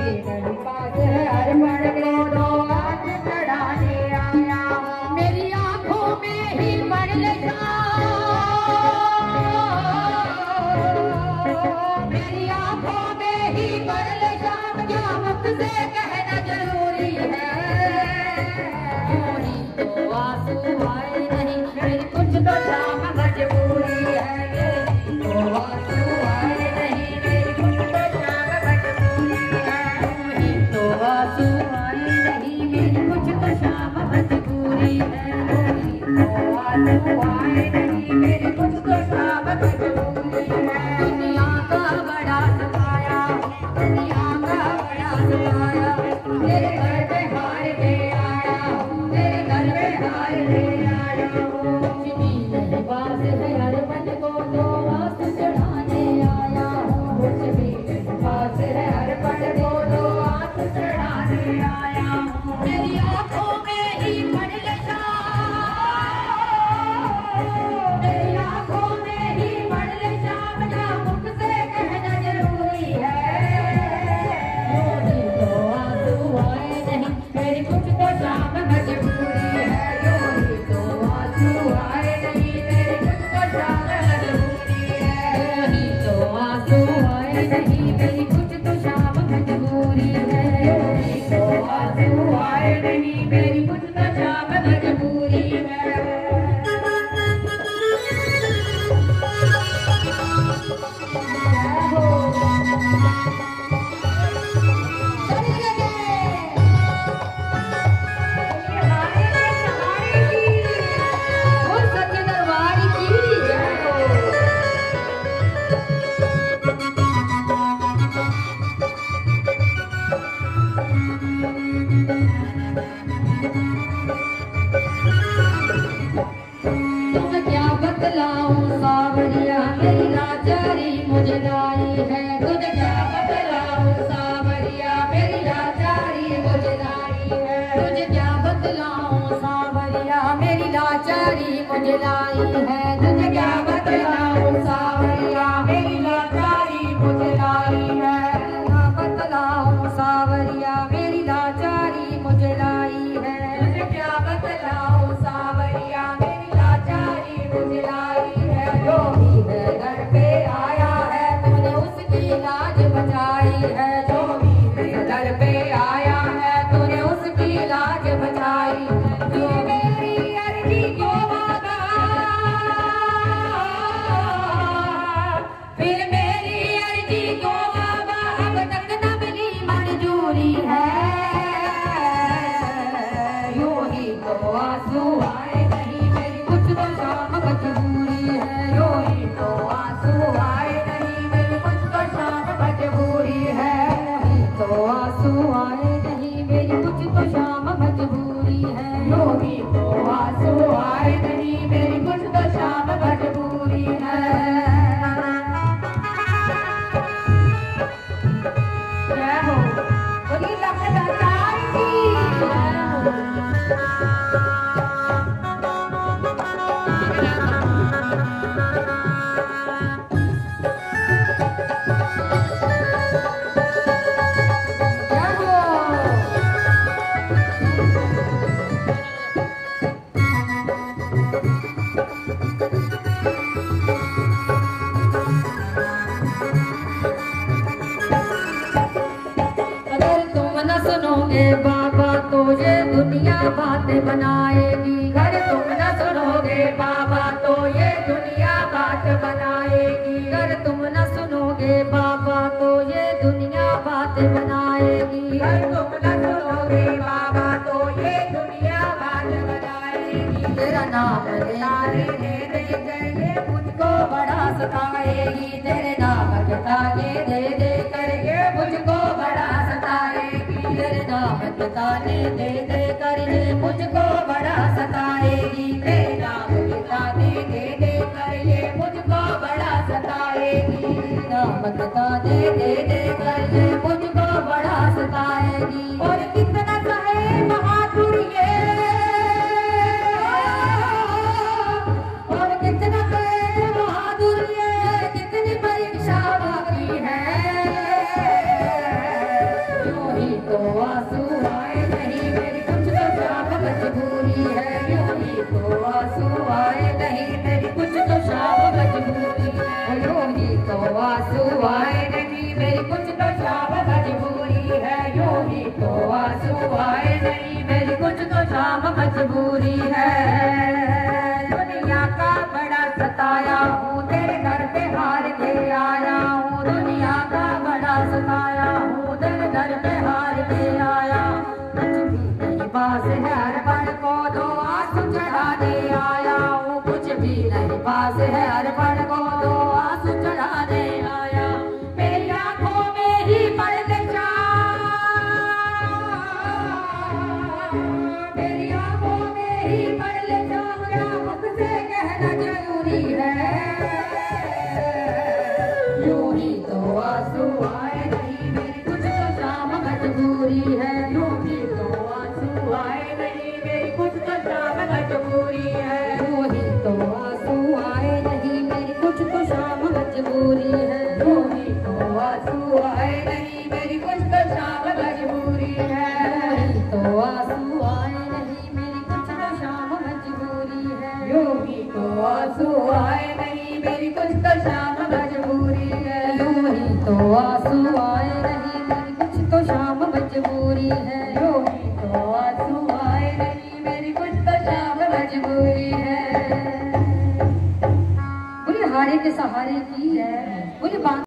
भी नहीं पास है अर्पण को दो हाथ चढ़ाने आया हूँ। मेरी आंखों में ही मर लेता, मेरी आंखों में ही मर लेता, क्या मुझसे कहना जरूरी है। मोरी तो आंसू आए नहीं, मेरी कुछ तो शाम मजबूरी है। तो आंसू आए नहीं, मेरी कुछ तो शाम मजबूरी है। मोरी तो आंसू आए नहीं, मेरी कुछ तो शाम मजबूरी है। मोरी तो आंसू आए नहीं, मेरी कुछ तो शाम मजबूरी है। दुनिया का बड़ा सताया, दुनिया का बड़ा सताया, तेरे घर पे हार के आया हूँ, तेरे घर पे हार के आया हूँ। कुछ भी नहीं पास है अर्पण को दो हाथ चढ़ाने आया हूँ। कुछ भी नहीं पास है अर्पण को दो हाथ चढ़ाने आया हूँ। मेरी आंखों में ही पड़ लेता, मेरी आंखों में ही पड़ लेता, क्या मुझसे कहना जरूरी है। मोरी तो आंसू आए नहीं, मेरी कुछ तो शाम मजबूरी है। मोरी तो आंसू आए नहीं, मेरी कुछ तो शाम मजबूरी है। मोरी तो आंसू आए नहीं, मेरी कुछ तो शाम मजबूरी है। मोरी तो आंसू आए नहीं, मेरी कुछ तो शाम मजबूरी है। तुम क्या बतलाऊं सावरिया, मेरी लाचारी मुझे लाई है। तुझे क्या बतलाऊं सावरिया, मेरी लाचारी मुझे लाई है। तुझे क्या बतलाऊं सावरिया, मेरी लाचारी मुझे लाई है। तुझे क्या बतलाऊं सावरिया, मेरी लाचारी मुझे लाई है। क्या बतलाऊं सावरिया, मेरी लाचारी मुझे लाई है। तुझे क्या बतलाऊं सावरिया, मेरी लाचारी मुझे लाई है। जो भी है घर पे आया है, तूने उसकी लाज बचाई है। जो भी है घर पे आया है, तूने उसकी लाज बचाई। जो मेरी अर्जी को मांगा, फिर मेरी अर्जी को मांगा, अब तक न मिली मंजूरी है। यूं ही तो आंसू आए नहीं, मेरी कुछ तो शाम मजबूरी है। यूं ही तो आंसू आए नहीं, मेरी कुछ तो शाम मजबूरी है। यूं ही तो आंसू आए नहीं, मेरी कुछ तो शाम मजबूरी है। यूं ही तो आंसू आए नहीं, मेरी कुछ तो शाम मजबूरी है। जय हो बोली लखनऊ की जय हो। अगर तुम न सुनोगे बाबा तो ये दुनिया बातें बनाएगी। अगर तुम न सुनोगे बाबा तो ये दुनिया बात बनाएगी। अगर तुम न सुनोगे बाबा तो ये दुनिया बातें बनाएगी। अगर तुम न सुनोगे बाबा तो ये दुनिया बात बनाएगी। तेरा नाम तारे दे दे कर ये मुझको बड़ा सताएगी। तेरे नाम के ताने दे दे कर ये मुझको बड़ा सताएगी। तेरे नाम के ताने दे दे कर ये मुझको बड़ा सताएगी। तेरे नाम के ताने दे दे कर ये मुझको बड़ा सताएगी। नाम के ताने दे दे कर ये मुझको बड़ा सताएगी। और कितना कहे बहादुर ये, और कितना कहे बहादुर ये, कितनी परीक्षा बाकी है। तो आंसू आए नहीं मेरी कुछ तो शाम मजबूरी है, यूं ही तो आंसू आए नहीं मेरी कुछ तो शाम मजबूरी है, यूं ही तो आंसू आए नहीं मेरी कुछ तो शाम मजबूरी है, यूं ही तो आंसू आए नहीं मेरी कुछ तो शाम मजबूरी है। दुनिया का बड़ा सताया हूँ तेरे घर पे हार के आया हूँ, दुनिया का बड़ा सताया हूँ तेरे घर पे हार के आया, कुछ भी नहीं पास है अरपण को दो आंसू चढ़ाने आया हूँ, कुछ भी नहीं पास है अरपण को दो आंसू चढ़ाने आया, मेरी आंखों में ही पड़ ले जा, मेरी आंखों में ही पड़ ले जा, मेरा मुख से कहना जरूरी है, यूं ही तो आंसू आए नहीं मेरी कुछ तो शाम मजबूरी है, यूं ही तो आंसू आए नहीं मेरी कुछ तो शाम मजबूरी है, यूं ही तो आंसू आए नहीं मेरी कुछ तो शाम मजबूरी है, यूं ही तो आंसू आए नहीं मेरी कुछ तो शाम मजबूरी है, यूं ही तो आंसू आए नहीं मेरी कुछ तो शाम मजबूरी है, यूं ही तो आंसू आए नहीं मेरी कुछ तो शाम मजबूरी है, यूं ही तो आंसू आए नहीं मेरी कुछ तो शाम मजबूरी है, यूं ही तो आंसू आए नहीं मेरी कुछ तो शाम मजबूरी है। बोले हारे के सहारे की है, बोले